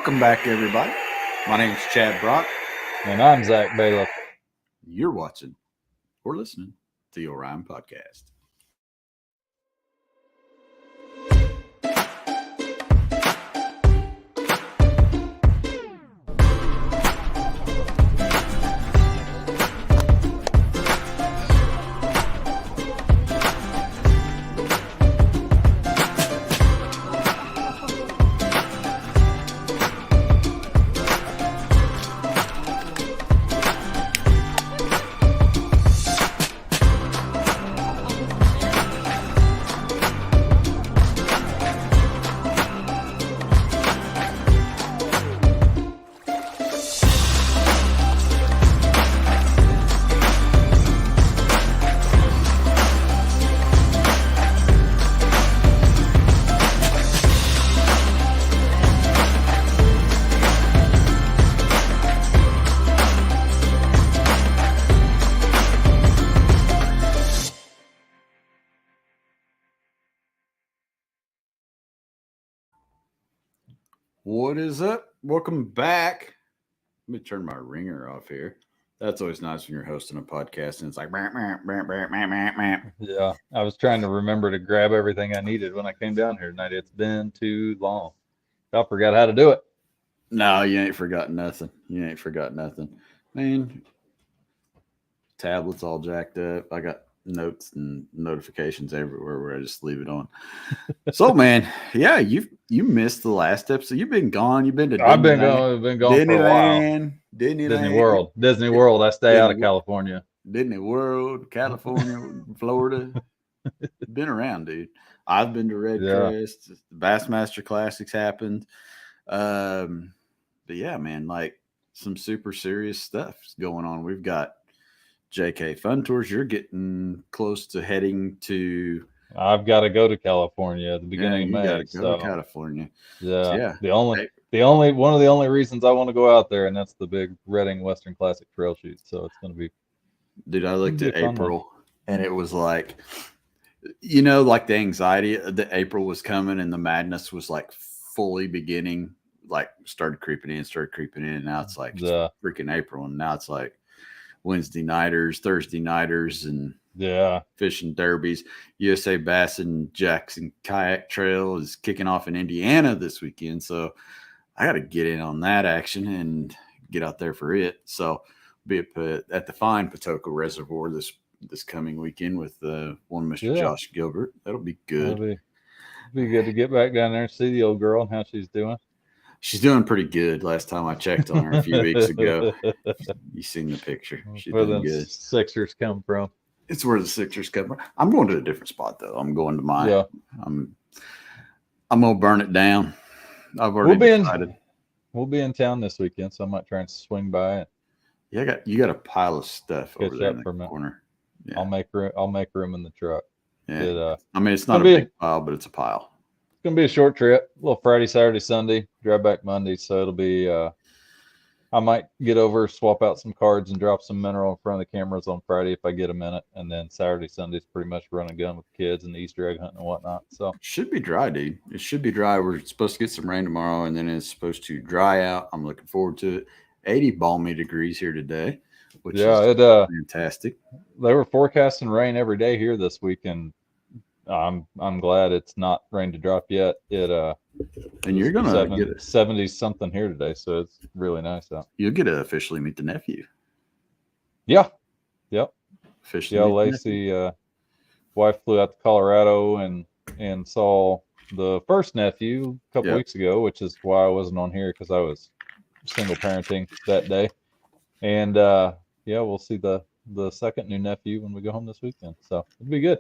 Welcome back, everybody. My name is Chad Brock. And I'm Zach Bailiff. You're watching or listening to the Orion Podcast. What is up? Welcome back. Let me turn my ringer off here. That's always nice when you're hosting a podcast and it's like, Yeah, I was trying to remember to grab everything I needed when I came down here tonight. It's been too long. I forgot how to do it. No, you ain't forgotten nothing. Man, tablet's all jacked up. I got notes and notifications everywhere where I just leave it on. So, man, yeah, you missed the last episode. You've been gone. You've been to I've been gone for a while. Disney World. I stay out of California. Disney World, California, Florida. Been around, dude. I've been to Red Crest. The Bassmaster Classics happened. But yeah, man, like some super serious stuff going on. We've got JK Fun Tours. You're getting close to heading to. I've got to go to California at the beginning of May. Got to go to California. Yeah, so, yeah. One of the only reasons I want to go out there, and that's the big Reading Western Classic Trail Shoot. So it's going to be. Dude, I looked at April, and it was like, like the anxiety that April was coming, and the madness was like fully beginning. Like started creeping in, and now it's like freaking April, and now it's like Wednesday nighters, Thursday nighters, and fishing derbies. USA Bass and Jackson Kayak Trail is kicking off in Indiana this weekend, so I got to get in on that action and get out there for it. So be at the fine Patoka Reservoir this coming weekend with one Mr. Josh Gilbert. That'll be good. It'll be good to get back down there and see the old girl and how she's doing. She's doing pretty good. Last time I checked on her a few weeks ago. You seen the picture. She's where doing the good. Sixers come from. It's where the Sixers come from. I'm going to a different spot though. I'm going to my. Yeah. I'm gonna burn it down. I've already decided. We'll be in town this weekend, so I might try and swing by it. Yeah, you got a pile of stuff over there in the corner. Yeah. I'll make room in the truck. Yeah. It's not a big pile, but it's a pile. It's gonna be a short trip. A little Friday, Saturday, Sunday. Drive back Monday, so it'll be. I might get over, swap out some cards, and drop some mineral in front of the cameras on Friday if I get a minute, and then Saturday, Sunday's pretty much run and gun with the kids and the Easter egg hunting and whatnot. So it should be dry, dude. It should be dry. We're supposed to get some rain tomorrow, and then it's supposed to dry out. I'm looking forward to it. 80 balmy degrees here today, which is fantastic. They were forecasting rain every day here this week, and I'm glad it's not rain to drop yet. And you're gonna get it 70 something here today, so it's really nice out. You'll get to officially meet the nephew. Yeah, yep. Officially, Lacey, wife flew out to Colorado and saw the first nephew a couple weeks ago, which is why I wasn't on here because I was single parenting that day. And we'll see the second new nephew when we go home this weekend. So it'll be good.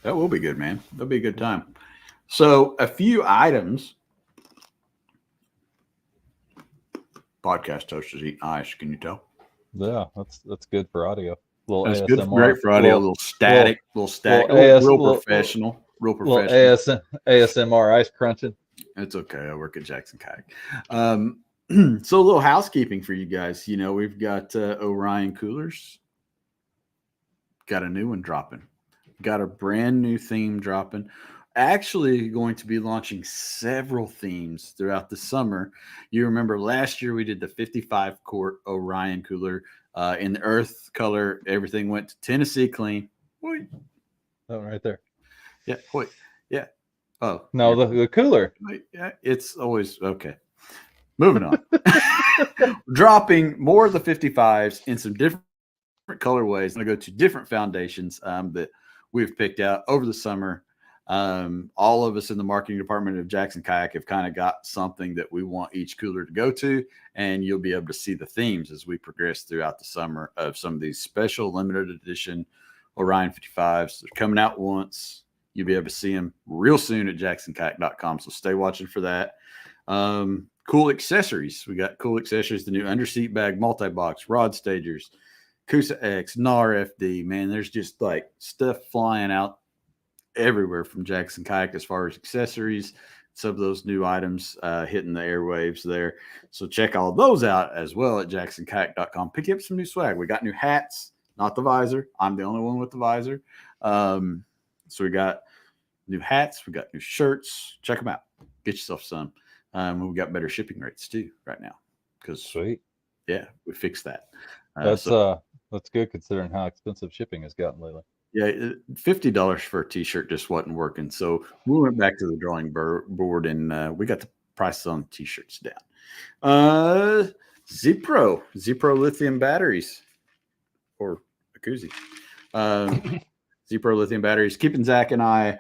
That will be good, man. That'll be a good time. So a few items. Podcast toasters eating ice. Can you tell? Yeah, that's good for audio. That's ASMR. Good, great for audio. A little static, real professional. ASMR ice crunching. It's okay. I work at Jackson Kayak. So a little housekeeping for you guys. We've got Orion coolers. Got a new one dropping. Got a brand new theme dropping. actually going to be launching several themes throughout the summer. You remember last year we did the 55 quart Orion cooler in the earth color. Everything went to Tennessee clean. Wait. Oh, right there. Yeah. Wait. Yeah. Oh no, the cooler. wait, yeah, it's always okay. Moving on. Dropping more of the 55s in some different colorways. I'm going to go to different foundations that we've picked out over the summer. All of us in the marketing department of Jackson Kayak have kind of got something that we want each cooler to go to, and you'll be able to see the themes as we progress throughout the summer of some of these special limited edition Orion 55s. They're coming out once. You'll be able to see them real soon at jacksonkayak.com, so stay watching for that. Cool accessories. We got cool accessories, the new underseat bag, multi-box, rod stagers, Kusa X, NAR FD. Man, there's just like stuff flying out everywhere from Jackson Kayak as far as accessories. Some of those new items hitting the airwaves there. So check all those out as well at jacksonkayak.com. Pick up some new swag. We got new hats, not the visor. I'm the only one with the visor. So we got new hats. We got new shirts. Check them out. Get yourself some. We've got better shipping rates too right now because Sweet. Yeah, we fixed that. That's good considering how expensive shipping has gotten lately. Yeah, $50 for a T-shirt just wasn't working, so we went back to the drawing board and we got the prices on T-shirts down. Z-Pro lithium batteries or a koozie. Z-Pro lithium batteries, keeping Zach and I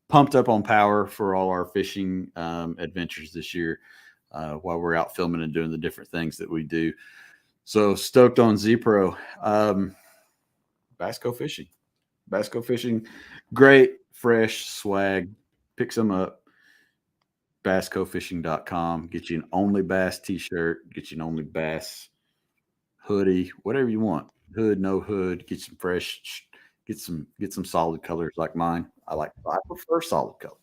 pumped up on power for all our fishing adventures this year while we're out filming and doing the different things that we do. So stoked on Z-Pro. Bass Go Fishing, great, fresh swag. Pick some up. BassGoFishing.com. Get you an Only Bass t-shirt. Get you an Only Bass hoodie, whatever you want. Hood, no hood. Get some fresh. Get some solid colors like mine. I prefer solid color.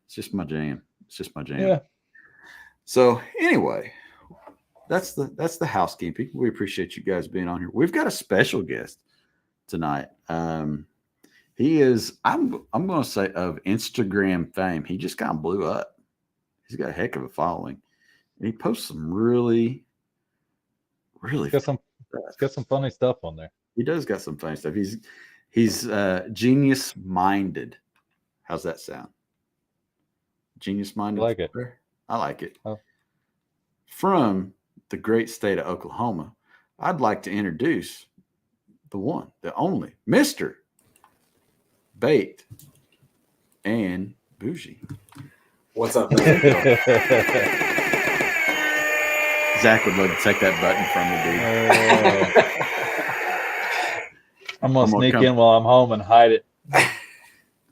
It's just my jam. Yeah. So anyway, that's the housekeeping. We appreciate you guys being on here. We've got a special guest tonight. He is, I'm going to say, of Instagram fame. He just kind of blew up. He's got a heck of a following. And he posts some really got some funny stuff on there. He does got some funny stuff. He's genius minded. How's that sound? Genius minded. I like it. I like it. Oh. From the great state of Oklahoma, I'd like to introduce the one, the only, Mr. Baked and Bougie. What's up, man? Zach would love to take that button from me, dude. I'm gonna sneak in while I'm home and hide it.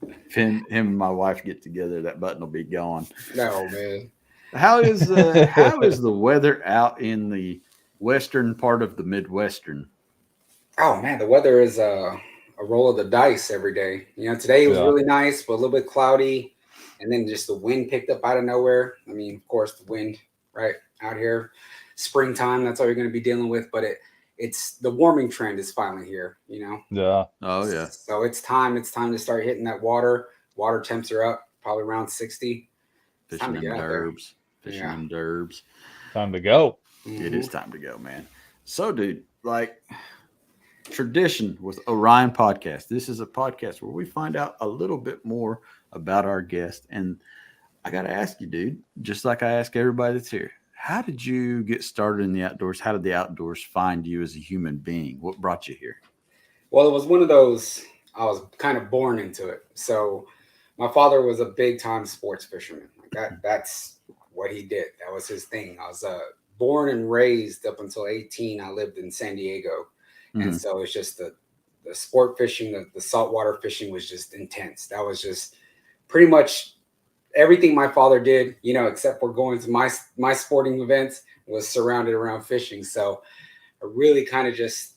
If him and my wife get together, that button will be gone. No, man. How is the weather out in the western part of the Midwestern? Oh man, the weather is a roll of the dice every day. You know, today it was really nice, but a little bit cloudy, and then just the wind picked up out of nowhere. I mean, of course, the wind right out here, springtime. That's all you're going to be dealing with. But it's the warming trend is finally here. You know. Yeah. Oh yeah. So it's time. It's time to start hitting that water. Water temps are up, probably around 60. Fishing in derbs. Fishing in derbs. Time to go. Mm-hmm. It is time to go, man. So, dude, like tradition with Orion Podcast. This is a podcast where we find out a little bit more about our guest. And I got to ask you, dude, just like I ask everybody that's here, how did you get started in the outdoors? How did the outdoors find you as a human being? What brought you here? Well, it was one of those, I was kind of born into it. So my father was a big time sports fisherman. Like that's what he did. That was his thing. I was born and raised up until 18. I lived in San Diego. Mm-hmm. And so it's just the sport fishing, the saltwater fishing was just intense. That was just pretty much everything my father did, you know, except for going to my sporting events, was surrounded around fishing. So I really kind of just,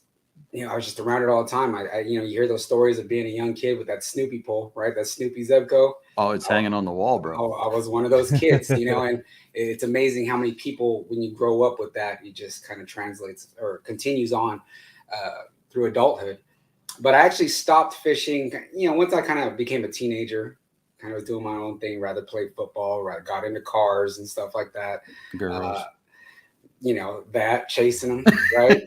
you know, I was just around it all the time. I you know, you hear those stories of being a young kid with that Snoopy pole, right? That Snoopy Zebco. Oh, it's hanging on the wall, bro. Oh, I was one of those kids, you know, and it's amazing how many people, when you grow up with that, it just kind of translates or continues on through adulthood. But I actually stopped fishing, you know, once I kind of became a teenager, kind of was doing my own thing, rather play football, rather got into cars and stuff like that. Girls. That chasing them, right?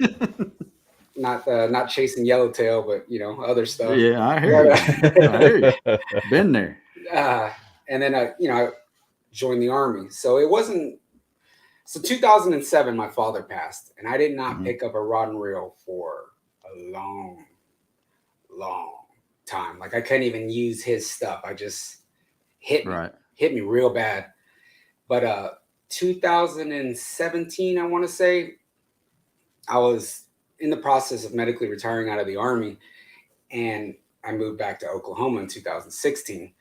Not chasing yellowtail, but other stuff. Yeah, I hear you. I hear you. Been there. And then I joined the Army. So it wasn't. So 2007, my father passed, and I did not pick up a rod and reel for a long time. Like I couldn't even use his stuff. I just hit me real bad. But 2017, I want to say, I was in the process of medically retiring out of the Army, and I moved back to Oklahoma in 2016.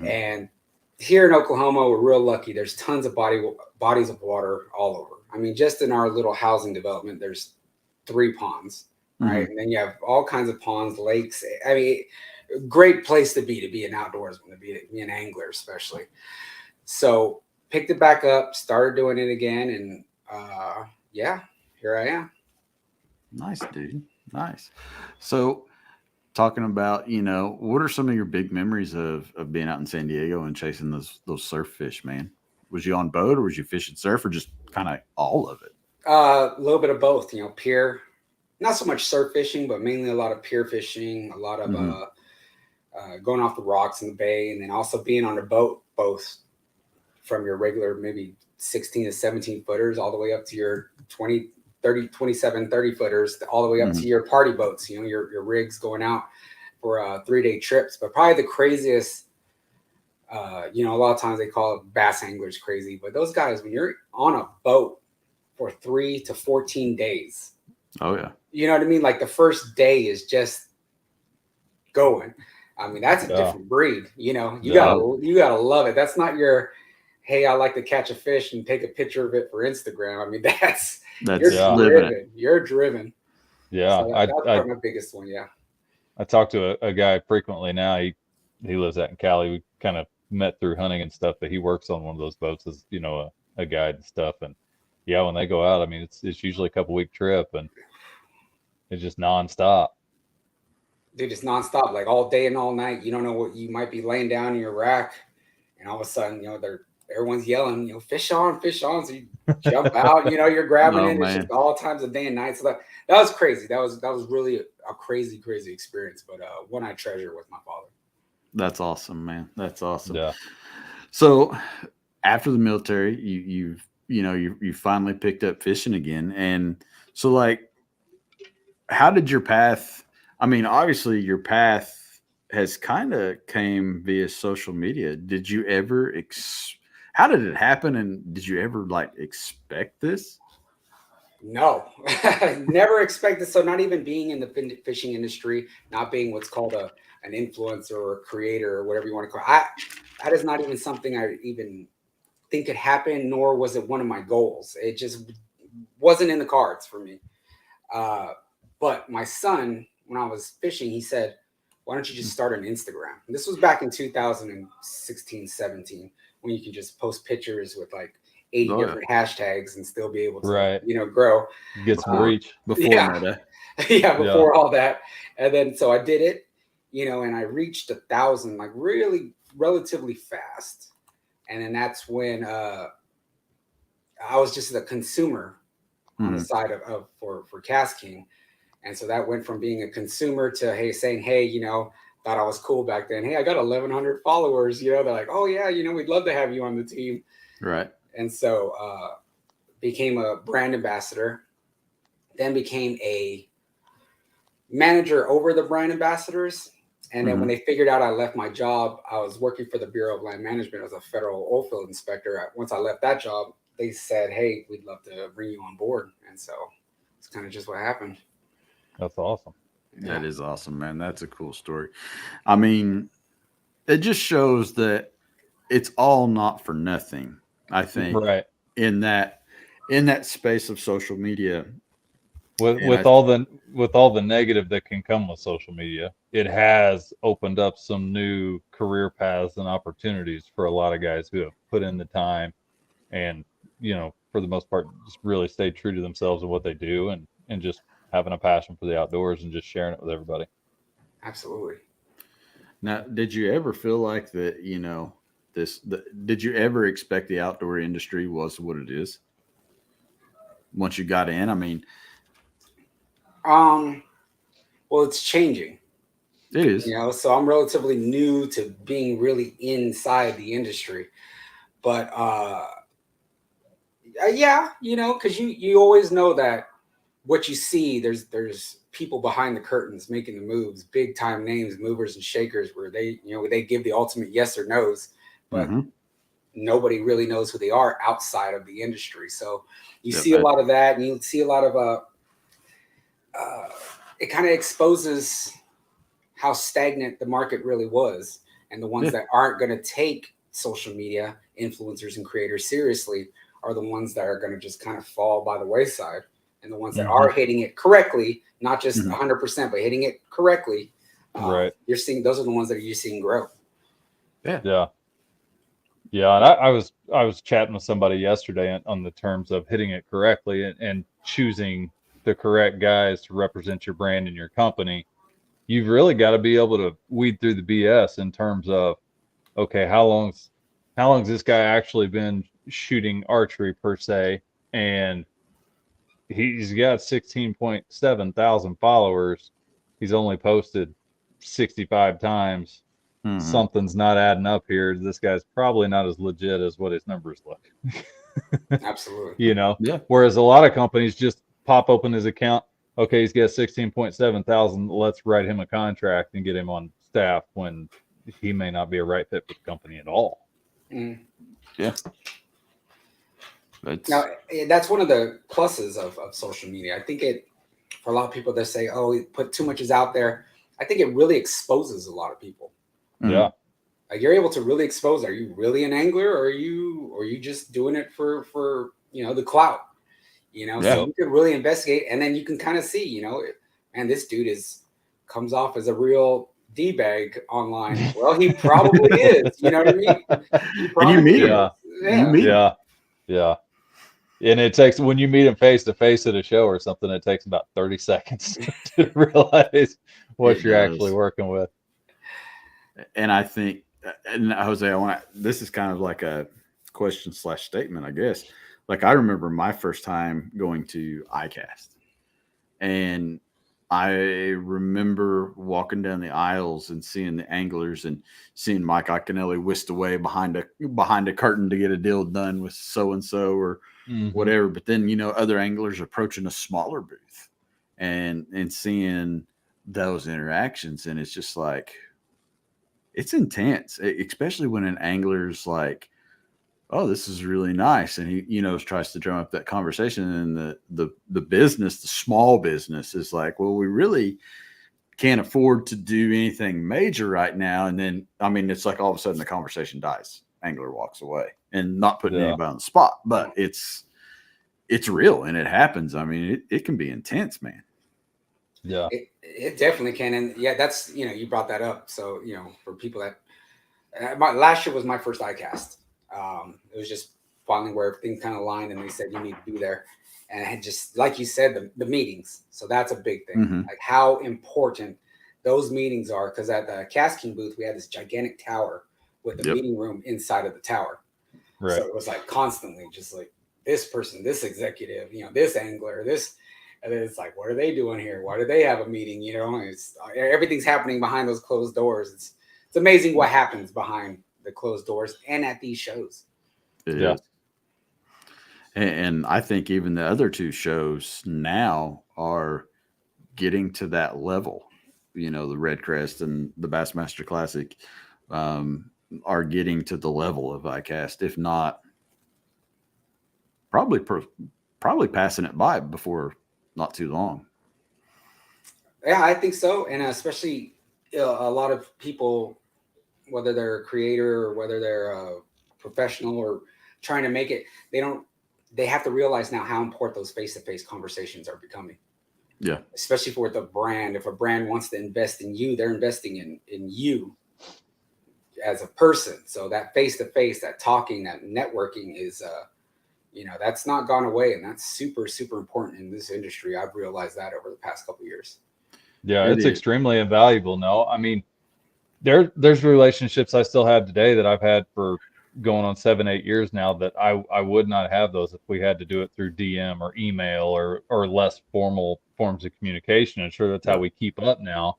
And here in Oklahoma, we're real lucky. There's tons of bodies of water all over. I mean, just in our little housing development, there's 3 ponds, right? And then you have all kinds of ponds, lakes. I mean, great place to be an outdoorsman, to be an angler, especially. So picked it back up, started doing it again, and here I am. Nice, dude. Nice. So talking about, what are some of your big memories of being out in San Diego and chasing those surf fish, man? Was you on boat, or was you fishing surf, or just kind of all of it? A little bit of both, pier, not so much surf fishing, but mainly a lot of pier fishing, a lot of going off the rocks in the bay, and then also being on a boat, both from your regular maybe 16 to 17 footers all the way up to your 27, 30 footers, all the way up to your party boats, your rigs going out for 3-day trips. But probably the craziest, a lot of times they call bass anglers crazy, but those guys, when you're on a boat for 3 to 14 days. Oh yeah. You know what I mean? Like the first day is just going. I mean, that's a different breed, you gotta love it. That's not your, hey, I like to catch a fish and take a picture of it for Instagram. I mean, that's you're driven. Yeah. So that's probably my biggest one. Yeah. I talk to a guy frequently now. He lives out in Cali. We kind of met through hunting and stuff, but he works on one of those boats as, a guide and stuff. And yeah, when they go out, I mean, it's usually a couple-week trip, and it's just nonstop. Dude, it's nonstop, like all day and all night. You don't know what, you might be laying down in your rack, and all of a sudden, everyone's yelling, fish on. So you jump out, you're grabbing it. It's just all times of day and night. So that was crazy. That was really a crazy experience, but one I treasure with my father. That's awesome, man. That's awesome. Yeah. So after the military, you finally picked up fishing again. And so, like, how did your path, I mean, obviously your path has kind of came via social media. Did you ever, how did it happen? And did you ever expect this? No, never expected. So not even being in the fishing industry, not being what's called an influencer or a creator or whatever you want to call it. That is not even something I even think could happen, nor was it one of my goals. It just wasn't in the cards for me. But my son, when I was fishing, he said, why don't you just start an Instagram? And this was back in 2016, 17, when you can just post pictures with 80 different hashtags and still be able to, grow. Get some reach. Before Meta. Before all that. And then, so I did it, and I reached 1,000, really relatively fast. And then that's when I was just a consumer on the side of for Cast King. And so that went from being a consumer to saying, thought I was cool back then. Hey, I got 1,100 followers. They're like, oh yeah, we'd love to have you on the team. Right. And so became a brand ambassador, then became a manager over the brand ambassadors. And then when they figured out I left my job, I was working for the Bureau of Land Management as a federal oil field inspector. Once I left that job, they said, hey, we'd love to bring you on board. And so it's kind of just what happened. That's awesome. That is awesome, man. That's a cool story. I mean, it just shows that it's all not for nothing, I think. Right. In that space of social media. With all the negative that can come with social media, it has opened up some new career paths and opportunities for a lot of guys who have put in the time and, for the most part, just really stayed true to themselves and what they do, and just having a passion for the outdoors and just sharing it with everybody. Absolutely. Now, did you ever feel like that, did you ever expect the outdoor industry was what it is once you got in? I mean, Um, well, it's changing, it is. so I'm relatively new to being really inside the industry. But yeah, because you always know that what you see, there's people behind the curtains making the moves, big time names, movers and shakers, where they give the ultimate yes or no's, but Mm-hmm. nobody really knows who they are outside of the industry. So you Yep. see a lot of that, and you see a lot of it kind of exposes how stagnant the market really was, and the ones Yeah. that aren't going to take social media influencers and creators seriously are the ones that are going to just kind of fall by the wayside, and the ones that Mm-hmm. are hitting it correctly, not just Mhm. 100%, but hitting it correctly. Right. You're seeing those are the ones that you're seeing grow. Yeah. Yeah. Yeah, and I was chatting with somebody yesterday on the terms of hitting it correctly and choosing the correct guys to represent your brand and your company. You've really got to be able to weed through the BS in terms of, okay, how long's this guy actually been shooting archery per se, and he's got 16.7 thousand followers. He's only posted 65 times. Mhm. Something's not adding up here. This guy's probably not as legit as what his numbers look. Absolutely. Yeah. Whereas a lot of companies just pop open his account. Okay, he's got 16.7 thousand. Let's write him a contract and get him on staff when he may not be a right fit for the company at all. Mm. Yeah. Now, that's one of the pluses of social media. I think for a lot of people that say, oh, we put too much is out there. I think it really exposes a lot of people. Mhm. Yeah. Like, you're able to really expose, are you really an angler, or are you just doing it for the clout? Yeah. So you can really investigate, and then you can kind of see, and this dude comes off as a real D-bag online. Well, he probably is. You know what I mean? He And probably you meet him. Yeah. is. You meet him. Yeah. Yeah. And it takes, when you meet him face to face at a show or something, it takes about 30 seconds to realize what It you're actually does. working with. And I think, and Jose, this is kind of like a question / statement, I guess. Like, I remember my first time going to ICAST, and I remember walking down the aisles and seeing the anglers and seeing Mike Iaconelli whisked away behind a curtain to get a deal done with so and so or whatever. But then other anglers approaching a smaller booth and seeing those interactions, and it's just like, it's intense, especially when an angler's like, oh, this is really nice, and he tries to drum up that conversation, and the business, the small business, is like, well, we really can't afford to do anything major right now. And then, I mean, it's like all of a sudden the conversation dies, angler walks away, and not putting Yeah. anybody on the spot, but it's real, and it happens. I mean, it can be intense, man. Yeah. It definitely can. And yeah, that's, you brought that up. So, for people that, last year was my first ICAST. It was just finally where things kind of aligned, and they said, you need to be there. And I had just, like you said, the meetings. So that's a big thing. Mm-hmm. Like, how important those meetings are. Because at the casting booth, we had this gigantic tower with the Yep. meeting room inside of the tower. Right. So it was like constantly just like, this person, this executive, this angler, this. And then it's like, what are they doing here? Why do they have a meeting? Everything's happening behind those closed doors. It's amazing what happens behind the closed doors and at these shows. It Yeah. is. And I think even the other two shows now are getting to that level. The Red Crest and the Bassmaster Classic are getting to the level of ICAST, if not probably passing it by before not too long. Yeah, I think so. And especially a lot of people, whether they're a creator or whether they're a professional or trying to make it, they have to realize now how important those face-to-face conversations are becoming. Yeah. Especially for the brand. If a brand wants to invest in you, they're investing in you as a person. So that face-to-face, that talking, that networking is, that's not gone away. And that's super, super important in this industry. I've realized that over the past couple of years. Yeah, It it's is. extremely invaluable. No, I mean, there's relationships I still have today that I've had for going on 7-8 years now that I would not have those if we had to do it through DM or email or less formal forms of communication. And sure, that's how we keep up now,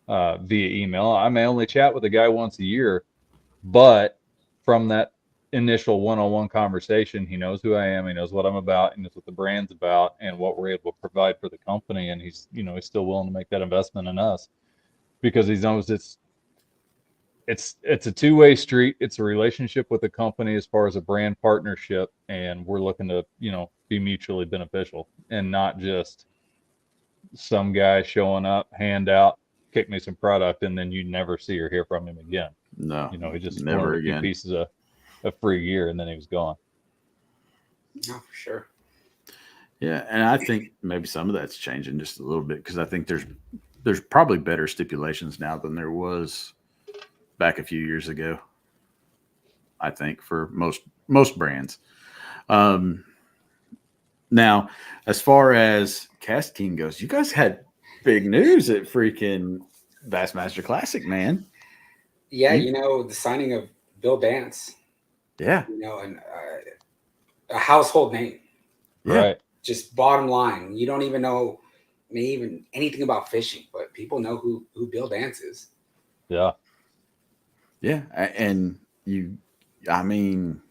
via email. I may only chat with a guy once a year, but from that initial one-on-one conversation, he knows who I am, he knows what I'm about, he knows what the brand's about, and what we're able to provide for the company. And he's still willing to make that investment in us because he knows it's a two-way street. It's a relationship with the company as far as a brand partnership, and we're looking to be mutually beneficial and not just some guy showing up, hand out, kick me some product, and then you never see or hear from him again. No, He just never wanted a again. few pieces of free gear, and then he was gone. No, for sure. Yeah, and I think maybe some of that's changing just a little bit because I think there's probably better stipulations now than there was back a few years ago. I think for most brands. Now, as far as Cast King goes, you guys had big news at freaking Bassmaster Classic, man. Yeah, the signing of Bill Dance. Yeah. And a household name. Yeah. Right. Just bottom line, you don't even know even anything about fishing, but people know who Bill Dance is. Yeah. Yeah, and I mean,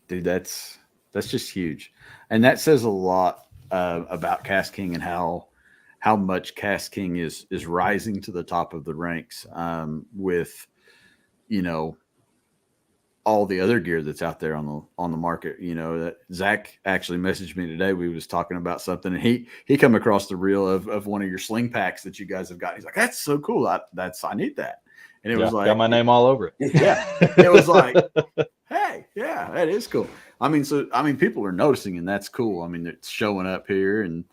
dude, that's just huge, and that says a lot about Cast King and how much Cast King is rising to the top of the ranks with all the other gear that's out there on the market. That Zach actually messaged me today. We was talking about something, and he come across the reel of one of your sling packs that you guys have got. He's like, "That's so cool. I need that." And it was like, got my name all over it. Yeah, it was like, hey, yeah, that is cool. I mean, people are noticing, and that's cool. I mean, it's showing up here, and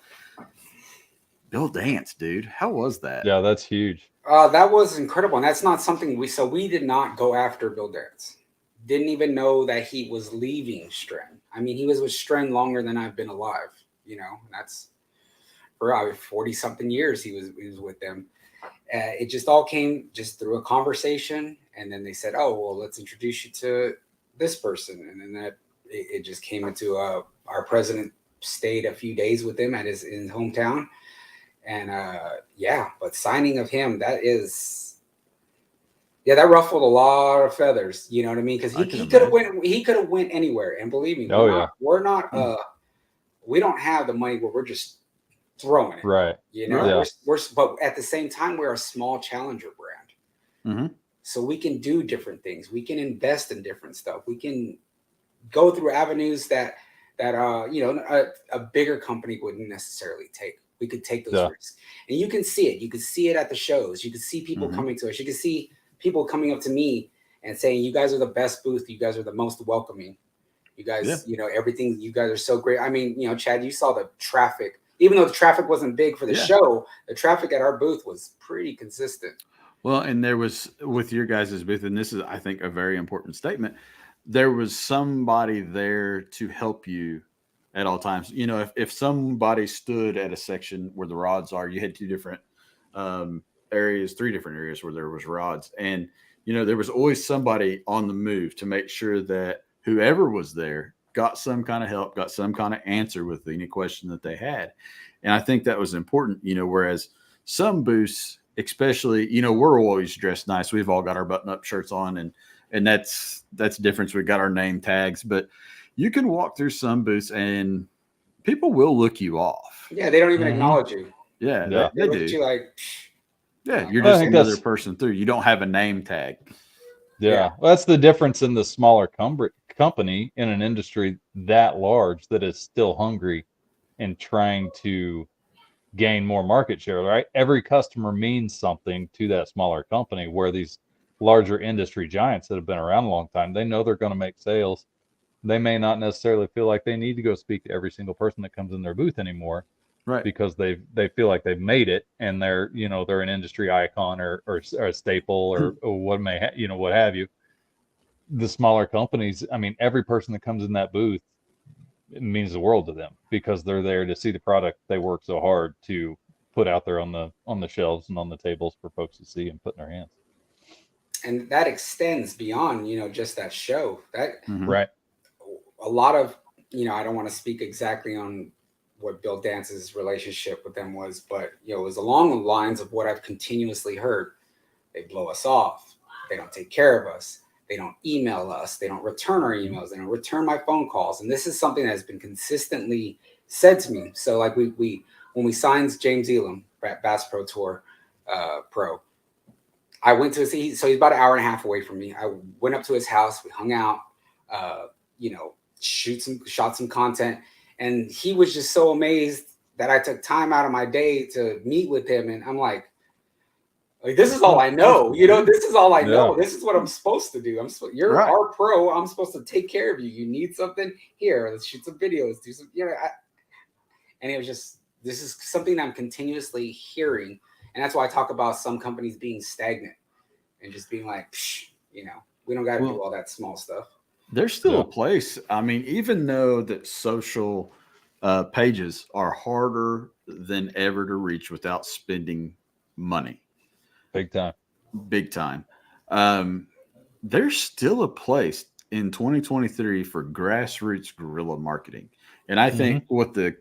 Bill Dance, dude, how was that? Yeah, that's huge. That was incredible, and that's not something we did not go after Bill Dance. Didn't even know that he was leaving Stren. I mean, he was with Stren longer than I've been alive. That's for 40 something years he was with them. It just all came just through a conversation, and then they said, "Oh, well, let's introduce you to this person," and then it just came into our president stayed a few days with him in his hometown, and but signing of him, that ruffled a lot of feathers. You know what I mean? Because he could have went anywhere, and believe me, we're not we don't have the money where we're just throwing it, right? We're but at the same time, we're a small challenger brand, so we can do different things. We can invest in different stuff. We can go through avenues that a bigger company wouldn't necessarily take. We could take those risks, and you can see it. You can see it at the shows. You can see people coming to us. You can see people coming up to me and saying, "You guys are the best booth. You guys are the most welcoming. You guys, everything. You guys are so great." I mean, Chad, you saw the traffic. Even though the traffic wasn't big for the show, the traffic at our booth was pretty consistent. Well, and there was with your guys' booth, and this is, I think, a very important statement. There was somebody there to help you at all times. If somebody stood at a section where the rods are, you had 2 different areas, 3 different areas where there was rods, and there was always somebody on the move to make sure that whoever was there got some kind of help, got some kind of answer with any question that they had. And I think that was important, whereas some booths, especially, we're always dressed nice. We've all got our button up shirts on, and that's the difference. We've got our name tags, but you can walk through some booths and people will look you off. Yeah. They don't even acknowledge you. Yeah. They look do. at you like, yeah, you're just another person through. You don't have a name tag. Yeah. Well, that's the difference in the smaller company in an industry that large that is still hungry and trying to gain more market share, right? Every customer means something to that smaller company, where these larger industry giants that have been around a long time, they know they're going to make sales. They may not necessarily feel like they need to go speak to every single person that comes in their booth anymore. Right. Because they feel like they've made it, and they're an industry icon or a staple or what what have you. The smaller companies, I mean, every person that comes in that booth, it means the world to them because they're there to see the product they work so hard to put out there on the shelves and on the tables for folks to see and put in their hands. and that extends beyond, just that show. That Right. a lot of, I don't want to speak exactly on what Bill Dance's relationship with them was, but it was along the lines of what I've continuously heard. They blow us off. They don't take care of us. They don't email us. They don't return our emails. They don't return my phone calls. And this is something that has been consistently said to me. So like when we signed James Elam, Bass Pro Tour Pro, I went to see, so he's about an hour and a half away from me. I went up to his house. We hung out, shot some content. And he was just so amazed that I took time out of my day to meet with him. And I'm like, this is all I know. This is all I know. This is what I'm supposed to do. You're right. Our pro. I'm supposed to take care of you. You need something? Here, let's shoot some videos, do some, and it was just, this is something I'm continuously hearing. And that's why I talk about some companies being stagnant and just being like, we don't got to do all that small stuff. There's still a place. I mean, even though that social pages are harder than ever to reach without spending money. Big time. There's still a place in 2023 for grassroots guerrilla marketing. And I think what the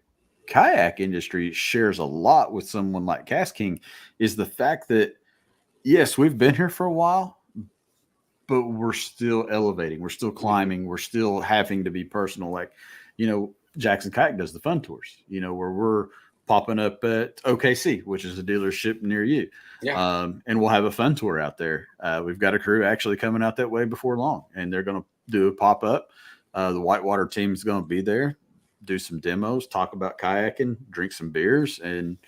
kayak industry shares a lot with someone like Cast King is the fact that, yes, we've been here for a while, but we're still elevating. We're still climbing. We're still having to be personal. Like, Jackson Kayak does the fun tours, where we're popping up at OKC, which is a dealership near you. Yeah. And we'll have a fun tour out there. We've got a crew actually coming out that way before long, and they're going to do a pop-up. The Whitewater team is going to be there, do some demos, talk about kayaking, drink some beers, and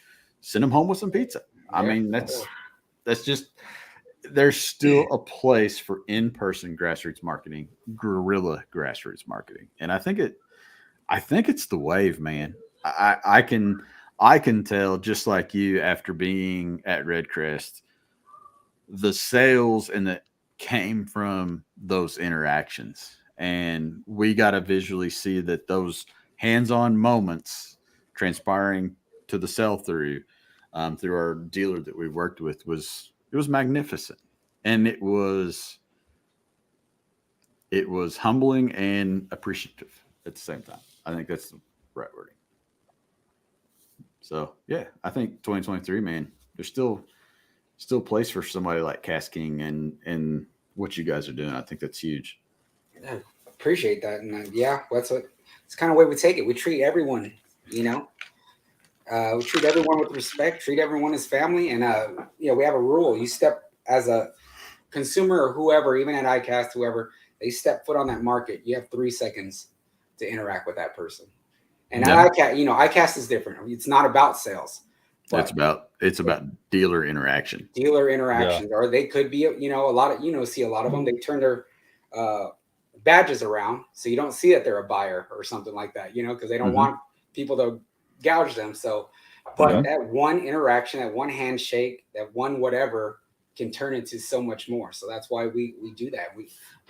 send them home with some pizza. Yeah. I mean, that's just, there's still a place for in-person grassroots marketing, guerrilla grassroots marketing. And I think it's the wave, man. I can tell, just like you, after being at Red Crest, the sales and that came from those interactions. And we got to visually see that those hands-on moments transpiring to the sell-through through our dealer that we worked with it was magnificent. And it was humbling and appreciative at the same time. I think that's the right wording. So yeah, I think 2023, man, there's still place for somebody like Cast King and what you guys are doing. I think that's huge. Yeah, appreciate that. And it's kind of the way we take it. We treat everyone, we treat everyone with respect, treat everyone as family. And, we have a rule. You step as a consumer or whoever, even at iCast, whoever, they step foot on that market. You have 3 seconds to interact with that person. And at iCast is different. It's not about sales. It's about dealer interaction. Or they could be, a lot of, see a lot of them, they turn their badges around. So you don't see that they're a buyer or something like that, because they don't want people to gouge them. So, but that one interaction, that one handshake, that one whatever can turn into so much more. So that's why we do that.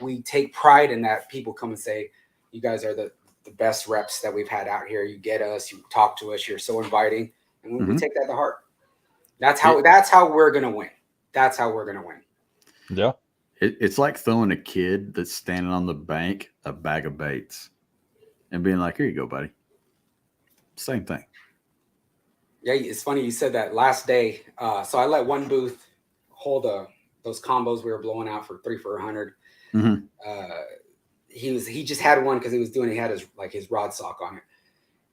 We take pride in that. People come and say, you guys are the best reps that we've had out here. You get us, you talk to us, you're so inviting. And we take that to heart. That's how we're going to win. That's how we're going to win. Yeah. It's like throwing a kid that's standing on the bank a bag of baits and being like, here you go, buddy. Same thing. Yeah, it's funny you said that last day. So I let one booth hold those combos we were blowing out for 3 for $100. He just had one because he had his rod sock on it.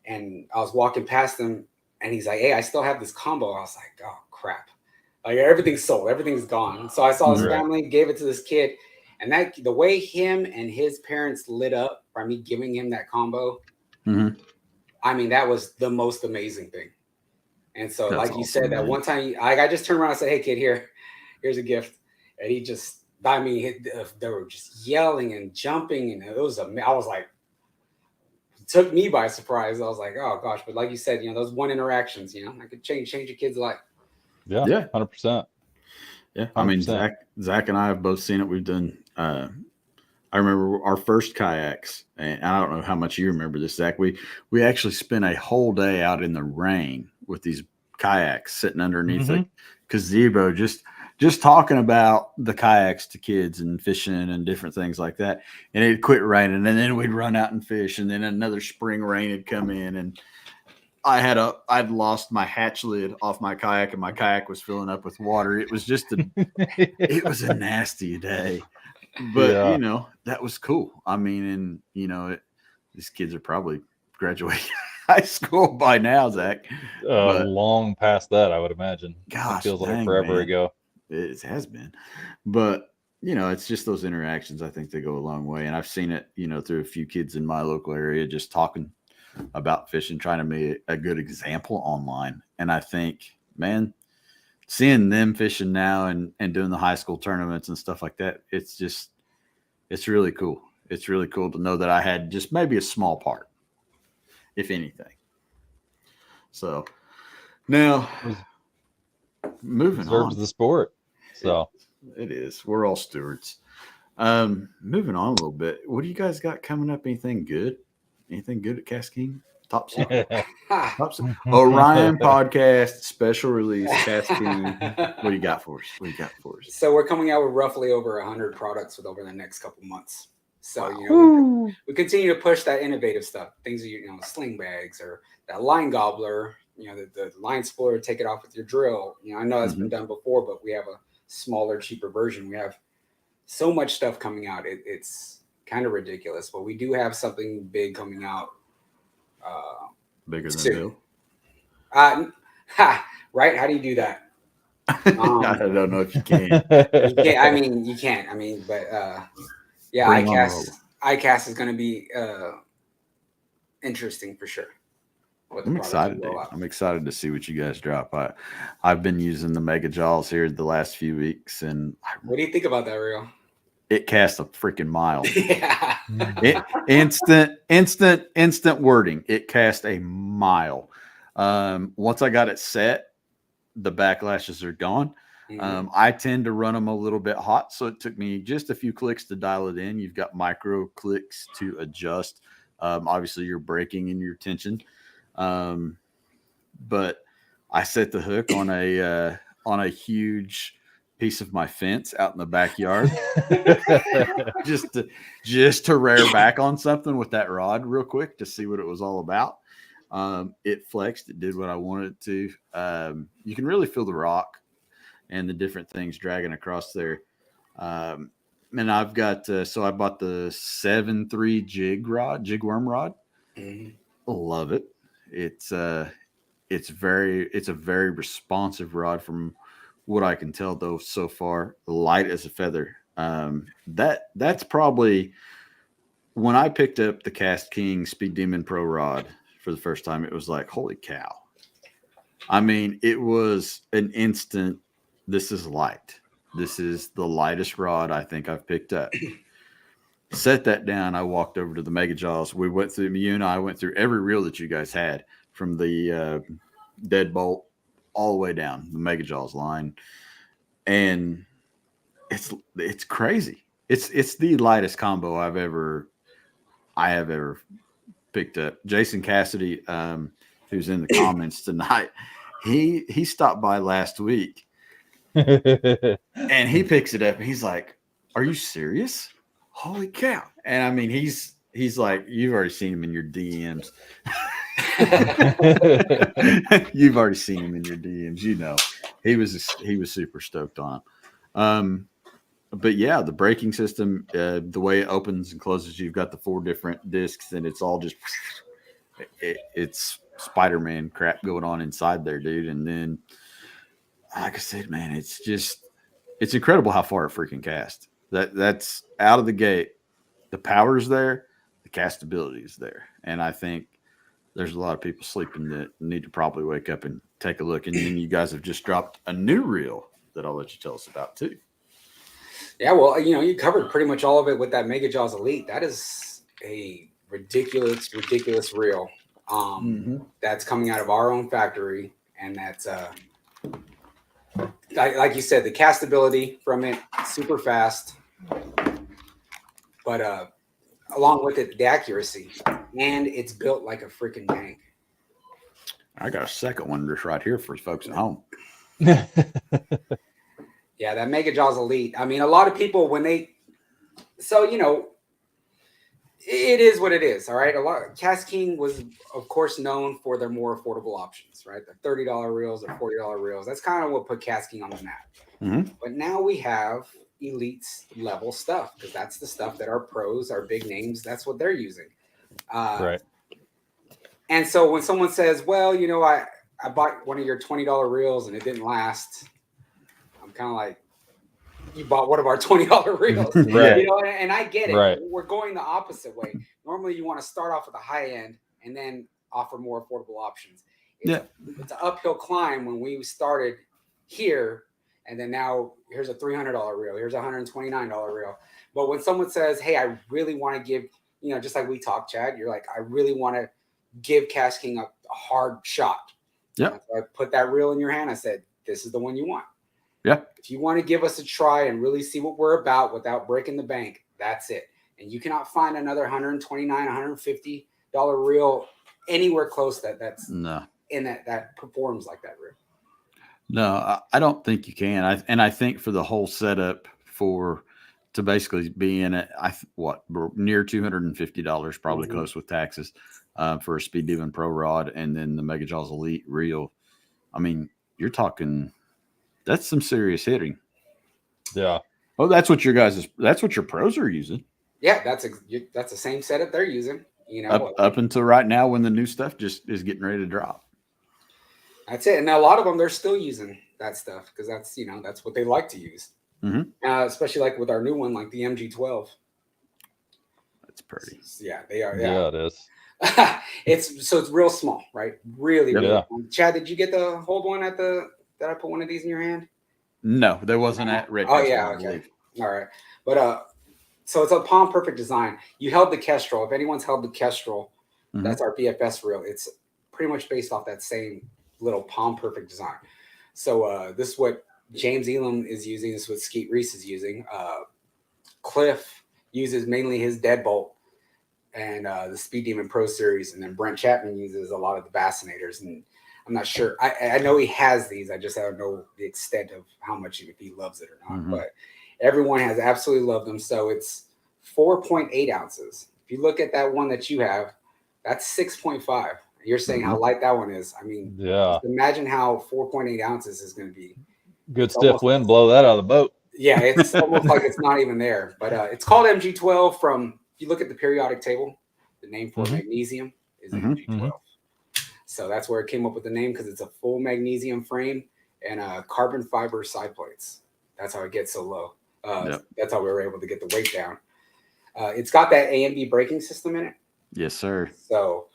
And I was walking past him and he's like, hey, I still have this combo. I was like, oh crap. Like everything's sold, everything's gone. So I saw his family, gave it to this kid. And the way him and his parents lit up by me giving him that combo, I mean, that was the most amazing thing. And so, that's like you said, that one time, I just turned around and said, hey, kid, here's a gift. And he just, they were just yelling and jumping. And I was like, it took me by surprise. I was like, oh gosh. But like you said, those one interactions, I could change a kid's life. Yeah. 100%. Yeah. 100%. I mean, Zach and I have both seen it. We've done, I remember our first kayaks, and I don't know how much you remember this, Zach. We actually spent a whole day out in the rain with these kayaks sitting underneath a gazebo, just just talking about the kayaks to kids and fishing and different things like that. And it'd quit raining, and then we'd run out and fish, and then another spring rain had come in, and I'd lost my hatch lid off my kayak, and my kayak was filling up with water. It was just it was a nasty day, but you know, that was cool. I mean, and these kids are probably graduating high school by now, Zach. Long past that, I would imagine. Gosh, it feels like forever ago. It has been, but it's just those interactions. I think they go a long way, and I've seen it, through a few kids in my local area just talking about fishing, trying to make a good example online. And I think, man, seeing them fishing now and doing the high school tournaments and stuff like that, it's really cool. It's really cool to know that I had just maybe a small part, if anything. So now moving on. The sport. So it is. We're all stewards. Moving on a little bit. What do you guys got coming up? Anything good? Anything good at Cast King? Top secret. Orion podcast special release. Cast King. What do you got for us? So we're coming out with roughly over 100 products over the next couple months. So we continue to push that innovative stuff. Things sling bags or that line gobbler. The line spoiler. Take it off with your drill. I know it's been done before, but we have a smaller, cheaper version. We have so much stuff coming out. It's kind of ridiculous, but we do have something big coming out. Bigger than soon. Bill? Right? How do you do that? I don't know if you can. You can't. You can't. But ICAST is going to be interesting for sure. I'm excited, dude. I'm excited to see what you guys drop. I've been using the Mega Jaws here the last few weeks, and what do you think about that, Rio? It cast a freaking mile. Yeah. Instant wording. It cast a mile. Once I got it set, the backlashes are gone. I tend to run them a little bit hot, so it took me just a few clicks to dial it in. You've got micro clicks to adjust. Obviously, your braking and your tension. But I set the hook on a huge piece of my fence out in the backyard just to rear back on something with that rod real quick to see what it was all about. It flexed. It did what I wanted it to. You can really feel the rock and the different things dragging across there. And I've got, so I bought the 7.3 jig worm rod. Love it. It's a very responsive rod from what I can tell, though, so far. Light as a feather. That's probably when I picked up the Cast King Speed Demon Pro rod for the first time, it was like, holy cow. I mean, it was an instant, this is light. This is the lightest rod I think I've picked up. Set that down. I walked over to the Mega Jaws. We went through, you and I went through every reel that you guys had, from the Deadbolt all the way down the Mega Jaws line. And it's crazy. It's the lightest combo I have ever picked up. Jason Cassidy, who's in the comments tonight, he stopped by last week and he picks it up and he's like, "Are you serious? Holy cow!" And I mean, he's like, you've already seen him in your DMs. You've already seen him in your DMs. He was super stoked on him. But yeah, the braking system, the way it opens and closes, you've got the 4 different discs, and it's all just it's Spider-Man crap going on inside there, dude. And then, like I said, man, it's incredible how far it freaking casts. That's out of the gate. The power's there, the castability is there, and I think there's a lot of people sleeping that need to probably wake up and take a look. And then you guys have just dropped a new reel that I'll let you tell us about too. Yeah, well, you covered pretty much all of it with that Mega Jaws Elite. That is a ridiculous reel. That's coming out of our own factory, and that's like you said, the castability from it, super fast, but along with it, the accuracy, and it's built like a freaking tank. I got a second one just right here for folks at home. Yeah, that Mega Jaws Elite. I mean, a lot of people so it is what it is. All right, Cast King was, of course, known for their more affordable options, right? The $30 reels or $40 reels. That's kind of what put Cast King on the map. Mm-hmm. But now we have Elite's level stuff, because that's the stuff that our pros, our big names, that's what they're using. Right. And so when someone says, well, I bought one of your $20 reels and it didn't last, I'm kind of like, you bought one of our $20 reels. Right. And I get it. Right. We're going the opposite way. Normally you want to start off with a high end and then offer more affordable options. It's an uphill climb when we started here, and then now here's a $300 reel, here's a $129 reel. But when someone says, hey, I really want to give, just like we talked, Chad, you're like, I really want to give Cast King a hard shot. Yeah. So I put that reel in your hand. I said, this is the one you want. Yeah. If you want to give us a try and really see what we're about without breaking the bank, that's it. And you cannot find another $129, $150 reel anywhere close that's no in that performs like that reel. No, I don't think you can. I think for the whole setup to basically be in it, near $250, probably close with taxes, for a Speed Demon Pro rod, and then the Mega Jaws Elite reel. I mean, you're talking, that's some serious hitting. Yeah. Oh, that's what your pros are using. Yeah, that's the same setup they're using. Up until right now, when the new stuff just is getting ready to drop. That's it. And a lot of them, they're still using that stuff because that's what they like to use. Mm-hmm. Especially like with our new one, like the MG12. That's pretty. Yeah, they are. Yeah, it is. It's real small, right? Really, really yeah. small. Chad, did you get the hold one that I put one of these in your hand? No, there wasn't at Red. Oh yeah, okay. All right. But so it's a palm perfect design. You held the Kestrel. If anyone's held the Kestrel, that's our BFS reel. It's pretty much based off that same little palm perfect design. So this is what James Elam is using. This is what Skeet Reese is using. Cliff uses mainly his deadbolt and the Speed Demon Pro Series, and then Brent Chapman uses a lot of the Bassinators. And I'm not sure. I know he has these. I just don't know the extent of how much, if he loves it or not. But everyone has absolutely loved them. So it's 4.8 ounces. If you look at that one that you have, that's 6.5. You're saying how light that one is. I mean, yeah. Just imagine how 4.8 ounces is going to be. Good stiff wind, blow that out of the boat. Yeah, it's almost like it's not even there. But it's called MG12 from, if you look at the periodic table, the name for magnesium is MG12. So that's where it came up with the name, because it's a full magnesium frame and carbon fiber side plates. That's how it gets so low. That's how we were able to get the weight down. It's got that A&B braking system in it. Yes, sir. So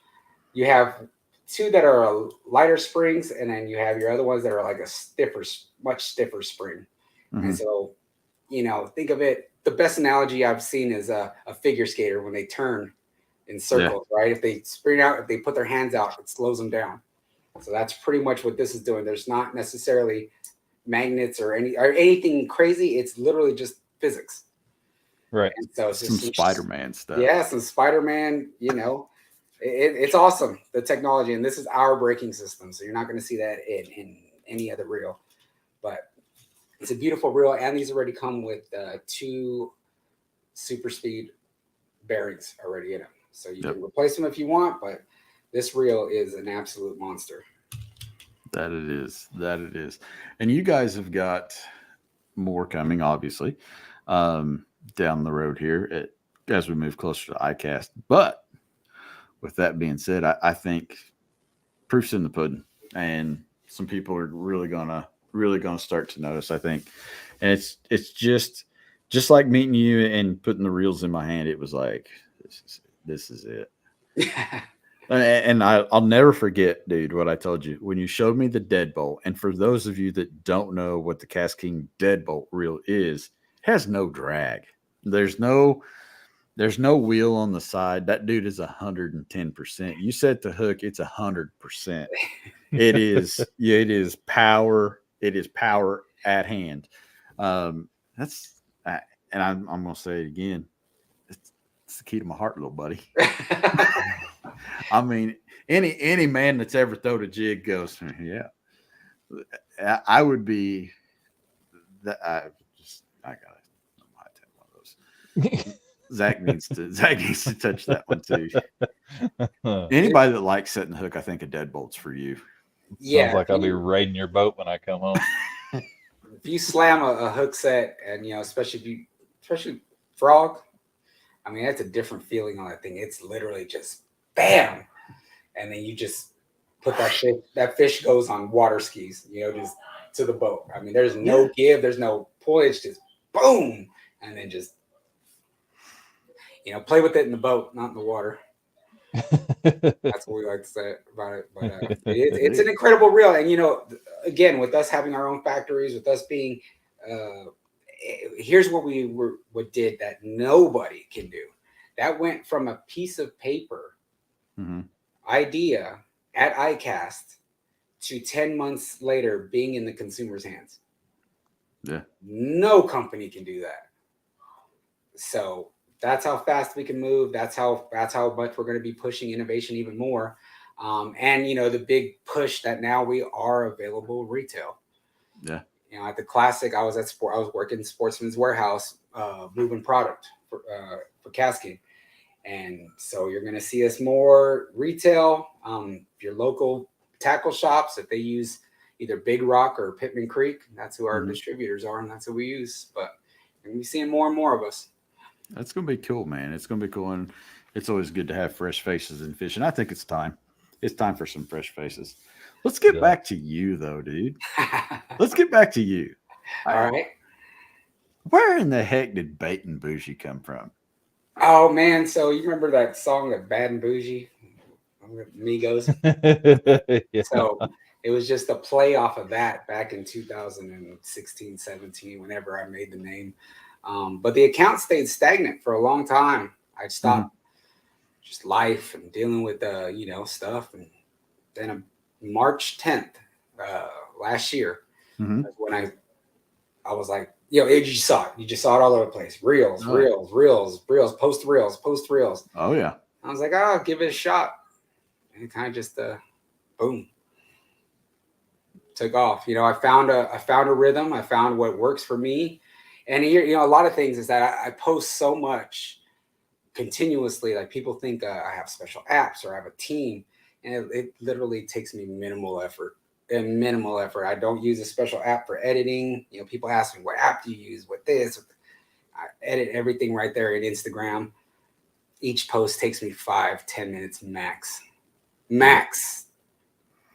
you have two that are lighter springs, and then you have your other ones that are like a much stiffer spring. And so, think of it. The best analogy I've seen is a figure skater when they turn in circles, right? If they spring out, if they put their hands out, it slows them down. So that's pretty much what this is doing. There's not necessarily magnets or anything crazy. It's literally just physics. Right. And so it's some Spider-Man stuff. Yeah, some Spider-Man, it's awesome, the technology. And this is our braking system. So you're not going to see that in any other reel. But it's a beautiful reel. And these already come with 2 super speed bearings already in them. So you can replace them if you want, but this reel is an absolute monster. That it is. And you guys have got more coming, obviously, down the road here as we move closer to ICAST. But with that being said, I think proof's in the pudding, and some people are really gonna start to notice, I think. And it's just like meeting you and putting the reels in my hand. It was like, this is it. And I'll never forget, dude, what I told you when you showed me the deadbolt. And for those of you that don't know what the Cast King deadbolt reel is, it has no drag. There's no wheel on the side. That dude is 110%. You set the hook, it's 100%. It is power. It is power at hand. And I'm gonna say it again. It's the key to my heart, little buddy. I mean, any man that's ever thrown a jig goes, yeah. I would be I gotta have one of those. Zach needs to touch that one too. Anybody that likes setting the hook, I think a deadbolt's for you. Sounds like I'll be raiding your boat when I come home. If you slam a hook set, and especially frog, I mean, that's a different feeling on that thing. It's literally just bam, and then you just put that fish. That fish goes on water skis, just to the boat. I mean, there's no give, there's no pull. It's just boom, and then just play with it in the boat, not in the water. That's what we like to say about it. But it's an incredible reel, and again, with us having our own factories, with us being, here's what what did that nobody can do. That went from a piece of paper idea at ICAST to 10 months later being in the consumer's hands. Yeah, no company can do that. So that's how fast we can move. That's how much we're going to be pushing innovation even more. And the big push that now we are available retail. Yeah. At the Classic, I was working Sportsman's Warehouse, moving product for casking. And so you're going to see us more retail. Your local tackle shops, if they use either Big Rock or Pittman Creek, that's who our distributors are, and that's who we use. But you're going to be seeing more and more of us. That's going to be cool, man. It's going to be cool. And it's always good to have fresh faces in fishing. I think it's time. It's time for some fresh faces. Let's get back to you, though, dude. Let's get back to you. All right. Where in the heck did Bait and Bougie come from? Oh, man. So you remember that song, that Bad and Bougie? Migos? Yeah. So it was just a play off of that back in 2016, 17, whenever I made the name. But the account stayed stagnant for a long time. I stopped just life and dealing with, stuff. And then March 10th, last year, that's when I was like, you just saw it. You just saw it all over the place. Reels, post reels. Oh, yeah. I was like, I'll give it a shot. And it kind of just, boom, took off. I found a rhythm. I found what works for me. And here, a lot of things is that I post so much continuously. Like people think I have special apps or I have a team, and it literally takes me minimal effort. I don't use a special app for editing. People ask me, what app do you use? What this? I edit everything right there in Instagram. Each post takes me 5-10 minutes max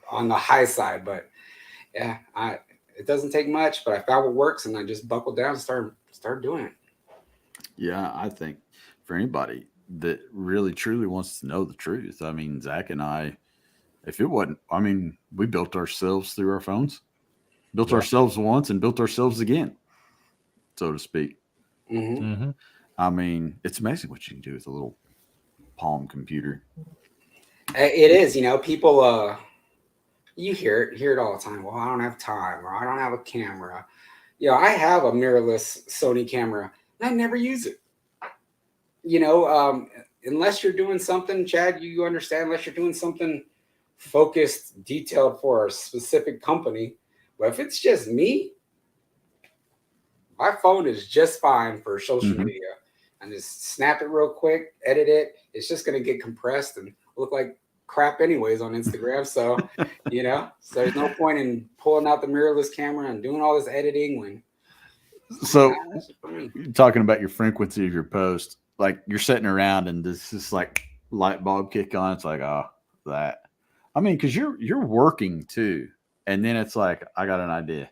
on the high side. But yeah, it doesn't take much, but I found what works, and I just buckled down and started doing it. Yeah, I think for anybody that really truly wants to know the truth, I mean, Zach and I, if it wasn't, we built ourselves through our phones, built ourselves once and built ourselves again, so to speak. I mean, it's amazing what you can do with a little Palm computer. It is, people, you hear it all the time. Well, I don't have time, or I don't have a camera. I have a mirrorless Sony camera, and I never use it. Unless you're doing something, Chad, you understand, unless you're doing something focused, detailed for a specific company. But if it's just me, my phone is just fine for social media. And just snap it real quick, edit it. It's just going to get compressed and look like crap anyways on Instagram. So, so there's no point in pulling out the mirrorless camera and doing all this editing when. So you're talking about your frequency of your post, like you're sitting around and this is like light bulb kick on. It's like, that. Because you're working too. And then it's like, I got an idea.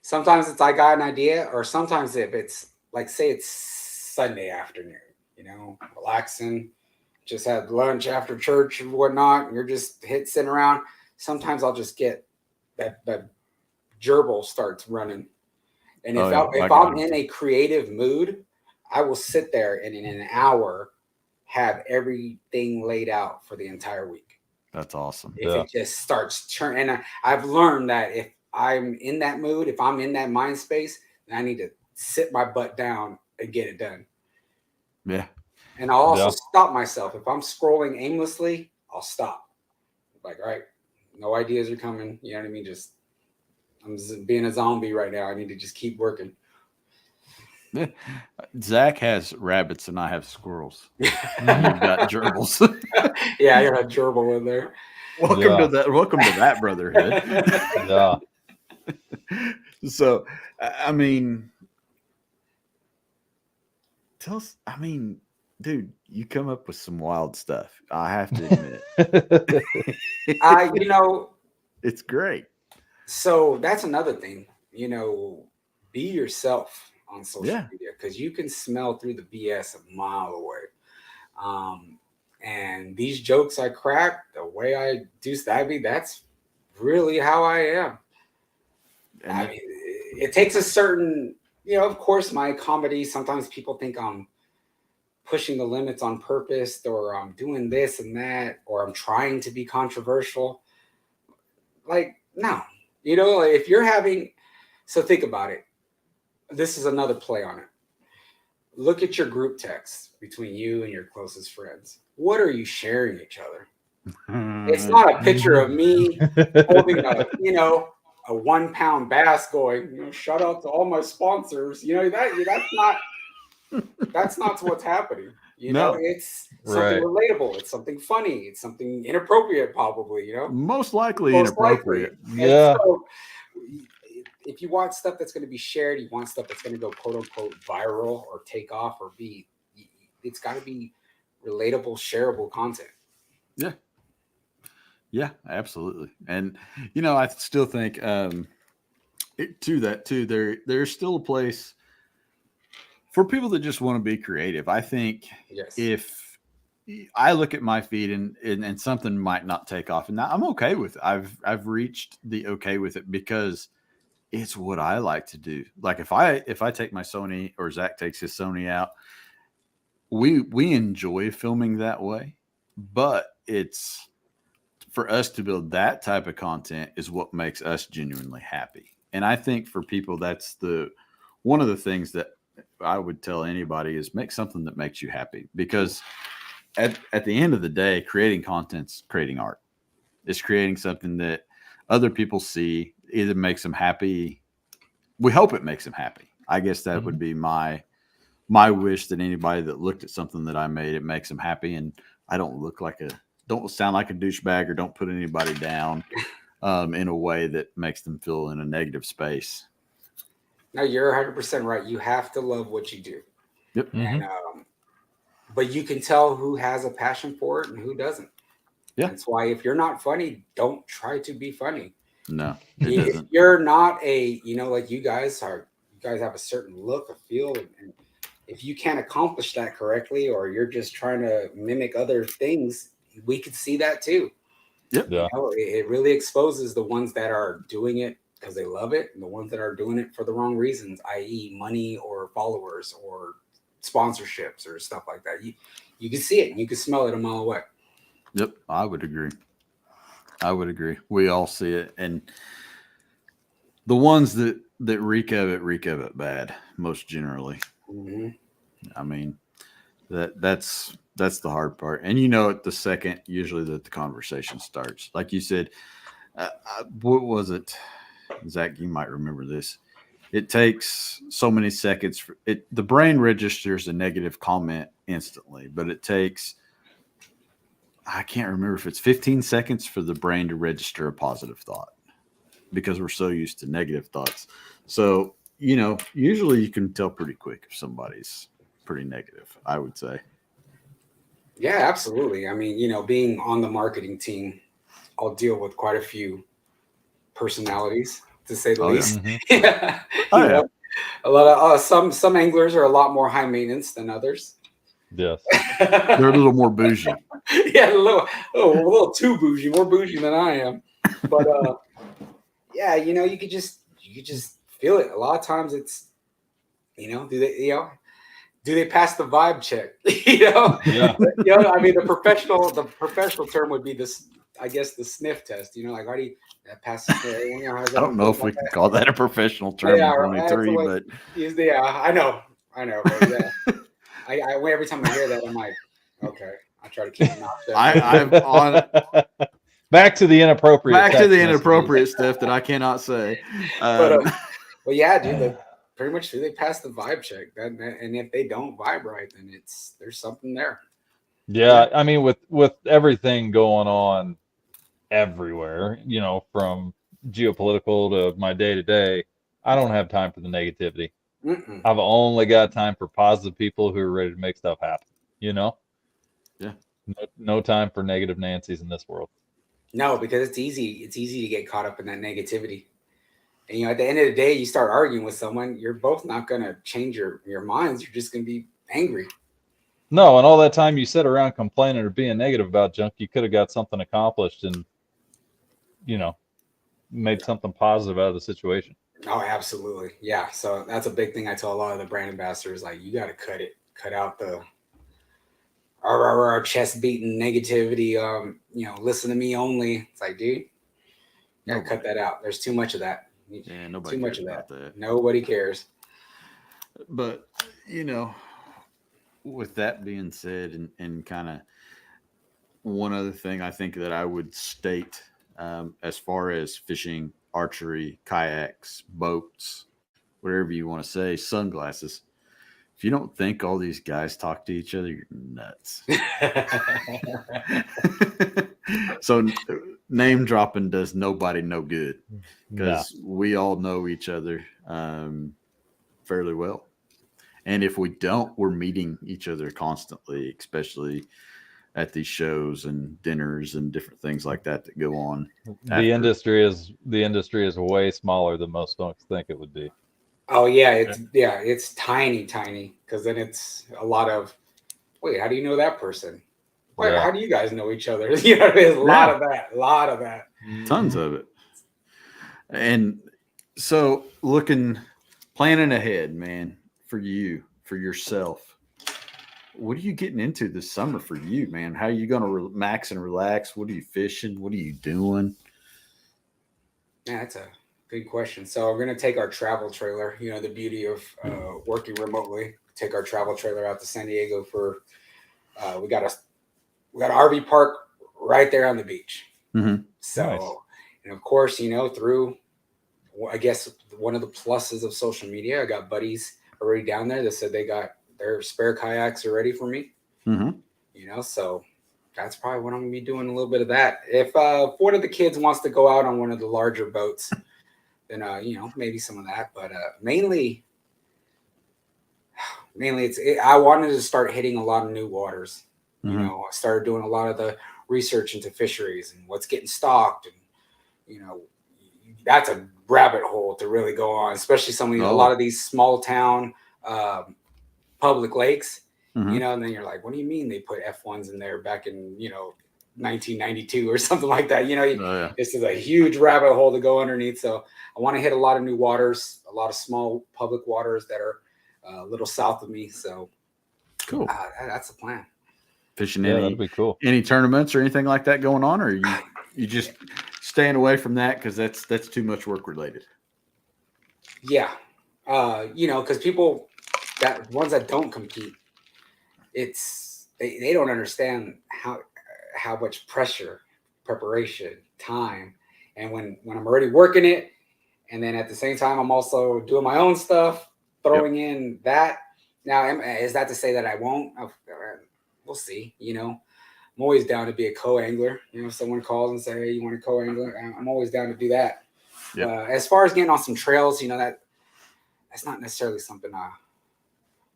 Sometimes it's I got an idea, or sometimes if it's like, say it's Sunday afternoon, relaxing, just had lunch after church and whatnot, and you're just sitting around. Sometimes I'll just get that gerbil starts running. And if I'm in a creative mood, I will sit there and in an hour have everything laid out for the entire week. That's awesome. If it just starts turning, and I've learned that if I'm in that mood, if I'm in that mind space, then I need to sit my butt down and get it done. Yeah. And I'll also stop myself. If I'm scrolling aimlessly, I'll stop. Like, all right, no ideas are coming. You know what I mean? Just, being a zombie right now. I need to just keep working. Zach has rabbits and I have squirrels. You've Yeah, got gerbils. I got a gerbil in there. Welcome to that. Welcome to that brotherhood. Yeah. So, I mean, tell us. I mean, dude, you come up with some wild stuff. I have to admit. You know, It's great. so that's another thing. You know, be yourself on social Yeah. media because you can smell through the BS a mile away. And these jokes I crack, the way I do Stabby, that's really how I am. And I mean, it takes a certain, you know, of course, my comedy, sometimes people think I'm pushing the limits on purpose or I'm doing this and that, or I'm trying to be controversial. Like, no, you know, if you're having, so think about it. This is another play on it. Look at your group text between you and your closest friends. What are you sharing each other? It's not a picture of me holding a 1 pound bass going, you know, shout out to all my sponsors. You know, that's not what's happening. You know, No. it's something Right. relatable. It's something funny. It's something inappropriate, probably, you know. most likely Most likely. inappropriate. Yeah. And so, if you want stuff that's going to be shared, you want stuff that's going to go quote unquote viral or take off or be, it's got to be relatable, shareable content. Yeah. Yeah, absolutely. And you know, I still think to that too, there's still a place for people that just want to be creative. I think Yes. if I look at my feed and something might not take off, and I'm okay with it. I've reached the okay with it because it's what I like to do. Like if I take my Sony or Zach takes his Sony out, we enjoy filming that way, but it's for us to build that type of content is what makes us genuinely happy. And I think for people, that's the one of the things that I would tell anybody is make something that makes you happy, because at the end of the day, creating content's creating art. It's creating something that other people see, either makes them happy. We hope it makes them happy. I guess that would be my wish, that anybody that looked at something that I made, it makes them happy. And I don't sound like a douchebag or don't put anybody down in a way that makes them feel in a negative space. No, you're 100% right. You have to love what you do. Yep. And, but you can tell who has a passion for it and who doesn't. Yeah. That's why if you're not funny, don't try to be funny. No, If you're not like you guys have a certain look, a feel, and if you can't accomplish that correctly, or you're just trying to mimic other things, we could see that too. Yep. Yeah. You know, it really exposes the ones that are doing it because they love it, and the ones that are doing it for the wrong reasons, i.e., money or followers or sponsorships or stuff like that. You can see it and you can smell it a mile away. Yep. I would agree. We all see it, and the ones that reek of it bad, most generally. Mm-hmm. I mean, that's the hard part. And you know, at the second usually that the conversation starts, like you said, what was it, Zach? You might remember this. It takes so many seconds for it. The brain registers a negative comment instantly, but it takes, I can't remember if it's 15 seconds for the brain to register a positive thought, because we're so used to negative thoughts. So, you know, usually you can tell pretty quick if somebody's pretty negative, I would say. Yeah, absolutely. I mean, you know, being on the marketing team, I'll deal with quite a few personalities, to say the least. Yeah. Know, a lot of some anglers are a lot more high maintenance than others. Yes. They're a little more bougie. Yeah, a little too bougie, more bougie than I am. But yeah, you know, you could just feel it. A lot of times it's, you know, do they pass the vibe check? Yeah. You know, I mean, the professional term would be this, I guess, the sniff test. You know, like, how do you pass? You know, I don't know if we can call that a professional term in 23, but yeah, I know. But yeah, I every time I hear that, I'm like, okay, I try to keep it out. Back to the inappropriate. Back to the inappropriate stuff that I cannot say. Well, yeah, dude. Pretty much, they pass the vibe check, and if they don't vibe right, then there's something there. Yeah, I mean, with everything going on everywhere, from geopolitical to my day to day, I don't have time for the negativity. Mm-mm. I've only got time for positive people who are ready to make stuff happen. Yeah. No time for negative Nancy's in this world. No, because it's easy. It's easy to get caught up in that negativity. And at the end of the day, you start arguing with someone, you're both not going to change your minds. You're just going to be angry. No, and all that time you sit around complaining or being negative about junk, you could have got something accomplished and, made something positive out of the situation. Oh, absolutely. Yeah. So that's a big thing I tell a lot of the brand ambassadors, like, you got to cut out the our chest beating negativity. Listen to me only. It's like, dude, gotta cut that out. There's too much of that. Yeah, nobody too much cares of about that. Nobody cares. But with that being said, and kind of one other thing I think that I would state, as far as fishing, archery, kayaks, boats, whatever you want to say, sunglasses. If you don't think all these guys talk to each other, you're nuts. So name dropping does nobody no good, because we all know each other fairly well. And if we don't, we're meeting each other constantly, especially at these shows and dinners and different things like that go on. The industry is way smaller than most folks think it would be. Oh yeah, it's tiny, because then it's a lot of, wait, how do you know that person? Wait, how do you guys know each other? There's a lot of that. Tons of it. And so planning ahead, man, for you, for yourself, what are you getting into this summer for you, man? How are you going to max and relax? What are you fishing? What are you doing? Yeah, that's a good question. So we're going to take our travel trailer, the beauty of working remotely, take our travel trailer out to San Diego for, we got an RV park right there on the beach. Mm-hmm. So, nice. And of course, through, I guess, one of the pluses of social media, I got buddies already down there that said they got their spare kayaks are ready for me. Mm-hmm. So that's probably what I'm going to be doing, a little bit of that. If one of the kids wants to go out on one of the larger boats, then, maybe some of that. But mainly I wanted to start hitting a lot of new waters. Mm-hmm. I started doing a lot of the research into fisheries and what's getting stocked. And, that's a rabbit hole to really go on, especially a lot of these small town public lakes, mm-hmm. And then you're like, what do you mean they put F1s in there back in, 1992 or something like that? This is a huge rabbit hole to go underneath. So I want to hit a lot of new waters, a lot of small public waters that are a little south of me. So cool. That's the plan. Fishing that'd be cool. Any tournaments or anything like that going on, or you just staying away from that because that's too much work related? Yeah, because people ones that don't compete, they don't understand how much pressure, preparation, time, and when I'm already working it, and then at the same time I'm also doing my own stuff, throwing in that. Now, is that to say that I won't? We'll see. I'm always down to be a co-angler. If someone calls and say, "Hey, you want to co-angler?" I'm always down to do that. Yep. As far as getting on some trails, that's not necessarily something I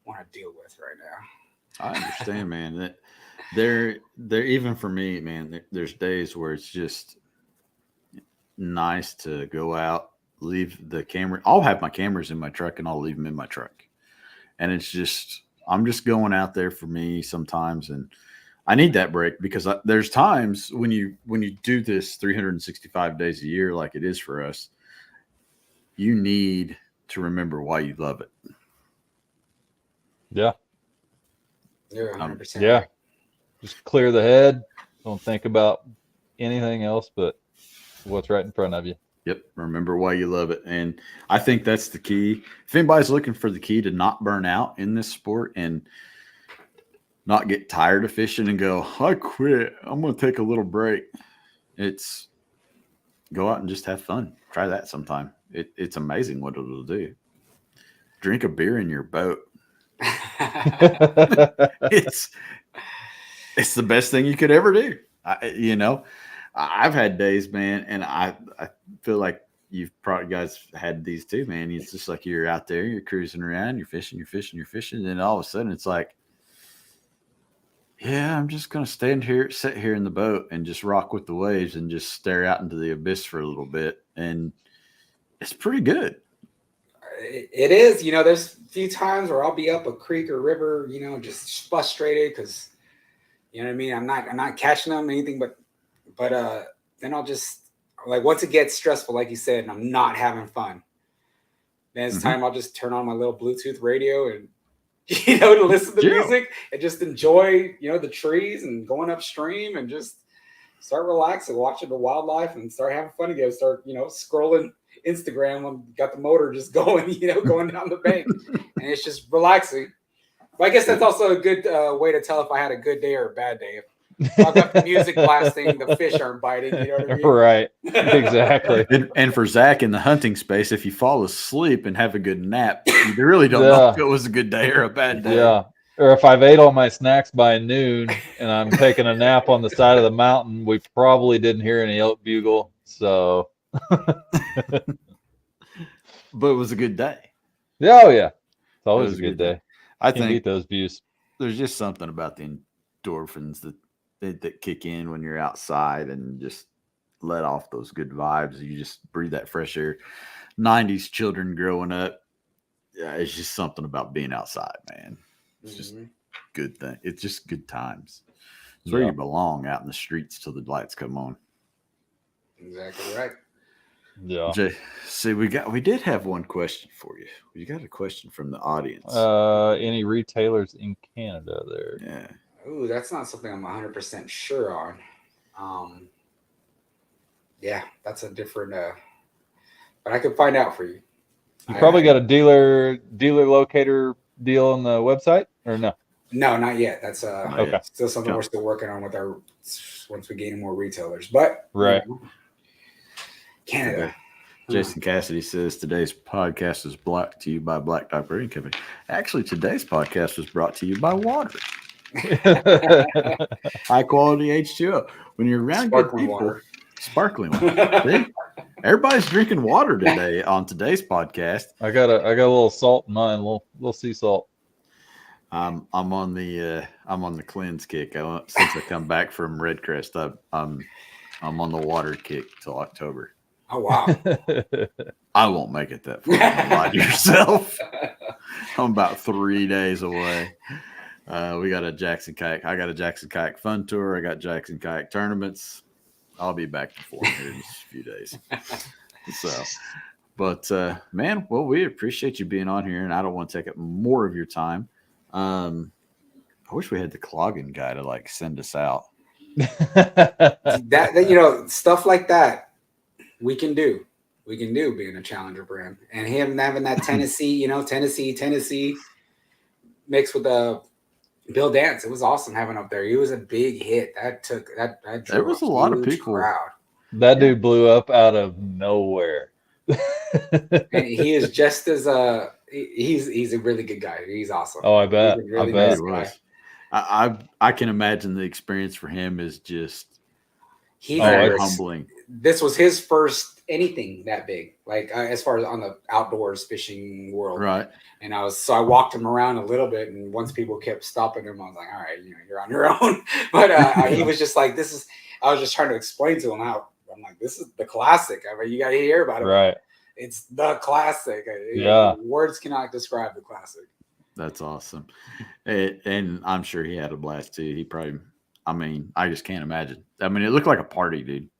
want to deal with right now. I understand, man. That they're even for me, man. There's days where it's just nice to go out, leave the camera. I'll have my cameras in my truck and I'll leave them in my truck, and it's just I'm just going out there for me sometimes, and I need that break because there's times when you do this 365 days a year like it is for us, you need to remember why you love it. Yeah. You're 100%. Yeah. Just clear the head. Don't think about anything else but what's right in front of you. Yep. Remember why you love it. And I think that's the key. If anybody's looking for the key to not burn out in this sport and not get tired of fishing and go, I quit, I'm going to take a little break It's go out and just have fun. Try that sometime. It's amazing what it'll do. Drink a beer in your boat. it's the best thing you could ever do. I've had days, man, and I feel like you've probably guys had these too, man. It's just like you're out there, you're cruising around, you're fishing, and then all of a sudden it's like, yeah, I'm just gonna sit here in the boat and just rock with the waves and just stare out into the abyss for a little bit, and it's pretty good. It is. There's a few times where I'll be up a creek or river, just frustrated because, you know what I mean. I'm not catching them or anything, but then I'll just like once it gets stressful, like you said, and I'm not having fun. Then it's time I'll just turn on my little Bluetooth radio and to listen to music and just enjoy, the trees and going upstream and just start relaxing, watching the wildlife and start having fun again. Start, scrolling Instagram and got the motor just going, going down the bank. And it's just relaxing. But I guess that's also a good way to tell if I had a good day or a bad day. If I've got the music blasting, the fish aren't biting, you know what I mean? Right. Exactly. And for Zach in the hunting space, if you fall asleep and have a good nap, you really don't know if it was a good day or a bad day. Yeah. Or if I've ate all my snacks by noon and I'm taking a nap on the side of the mountain, we probably didn't hear any elk bugle. So. But it was a good day. Yeah, oh yeah. It's always a good day. I Can't think beat those views. There's just something about the endorphins that kick in when you're outside and just let off those good vibes. You just breathe that fresh air. 90s children growing up. Yeah, it's just something about being outside, man. It's just good thing. It's just good times. It's where you belong, out in the streets till the lights come on. Exactly right. Yeah. See, we did have one question for you. We got a question from the audience. Any retailers in Canada there? Yeah. Ooh, that's not something I'm 100% sure on. Yeah, that's a different. But I could find out for you. You probably got a dealer locator deal on the website, or no? No, not yet. That's okay. Still something we're still working on with our once we gain more retailers. But right. Canada. Jason Cassidy says today's podcast is brought to you by Black Dog Brewing Company. Actually, today's podcast was brought to you by water. High quality H2O. When you're around Sparkling good people, water. Sparkling water. See? Everybody's drinking water today on today's podcast. I got a little salt in mine, a little sea salt. I'm on the cleanse kick. Since I come back from Red Crest, I'm on the water kick till October. Oh wow! I won't make it that far. Don't lie to yourself. I'm about 3 days away. We got a Jackson Kayak. I got a Jackson Kayak Fun Tour. I got Jackson Kayak tournaments. I'll be back to form here in just a few days. So, but man, well, we appreciate you being on here, and I don't want to take up more of your time. I wish we had the clogging guy to send us out. that stuff like that we can do being a challenger brand, and him having that Tennessee mixed with the Bill Dance. It was awesome having up there. He was a big hit. That there was a lot of people. Crowd. That dude blew up out of nowhere. And he is just as he's a really good guy. He's awesome. Oh, I bet. Really I bet nice it was. I can imagine the experience for him is just very humbling. This was his first anything that big, as far as on the outdoors fishing world, right? And I walked him around a little bit, and once people kept stopping him, I was like, all right, you're on your own. But he was just like, this is. I was just trying to explain to him how. I'm like, this is the classic. I mean, you got to hear about it, right? It's the classic. Yeah, words cannot describe the classic. That's awesome, and I'm sure he had a blast too. He probably. I mean, I just can't imagine. I mean, it looked like a party, dude.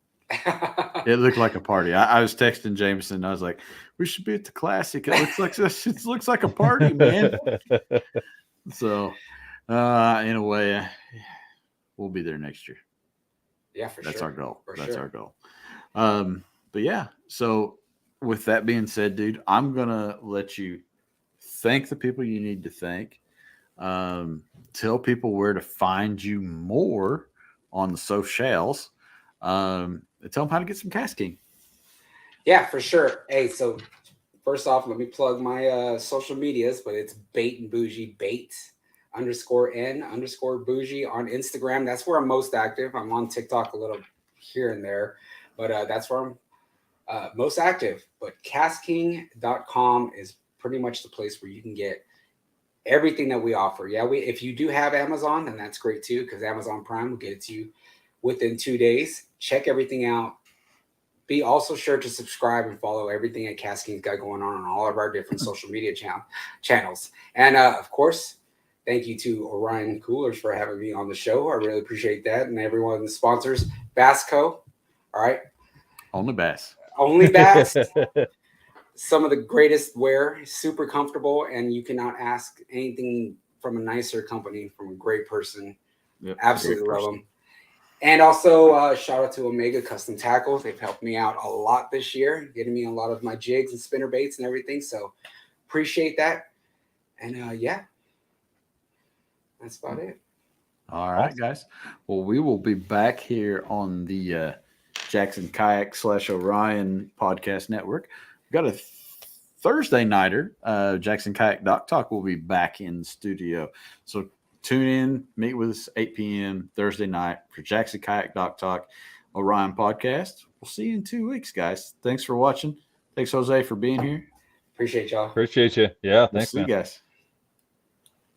It looked like a party. I was texting Jameson. I was like, "We should be at the Classic. It looks like this. It looks like a party, man." So, in a way, we'll be there next year. Yeah, for That's sure. our goal. For That's sure. our goal. But yeah. So, with that being said, dude, I'm gonna let you thank the people you need to thank. Tell people where to find you more on the socials. tell them how to get some Cast King. Yeah, for sure. Hey, so first off, let me plug my social medias, but it's Bait and Bougie, bait_n_bougie on Instagram. That's where I'm most active. I'm on TikTok a little here and there, but that's where I'm most active. But castking.com is pretty much the place where you can get everything that we offer. Yeah, if you do have Amazon, then that's great too, because Amazon Prime will get it to you within 2 days. Check everything out. Be also sure to subscribe and follow everything that Cast King's got going on all of our different social media channels. And of course, thank you to Orion Coolers for having me on the show. I really appreciate that. And everyone of the sponsors, Bassco. All right. Only Bass. Only Bass. Some of the greatest wear, super comfortable, and you cannot ask anything from a nicer company, from a great person. Yep, Absolutely love them. And also shout out to Omega Custom Tackles. They've helped me out a lot this year, getting me a lot of my jigs and spinner baits and everything. So appreciate that. And yeah, that's about it. All right, guys. Well, we will be back here on the Jackson Kayak / Orion podcast network. We've got a Thursday nighter. Jackson Kayak Dock Talk will be back in the studio. So tune in, meet with us 8 p.m. Thursday night for Jackson Kayak Dock Talk Orion podcast. We'll see you in 2 weeks, guys. Thanks for watching. Thanks, Jose, for being here. Appreciate y'all. Appreciate you. Yeah, thanks, See you guys.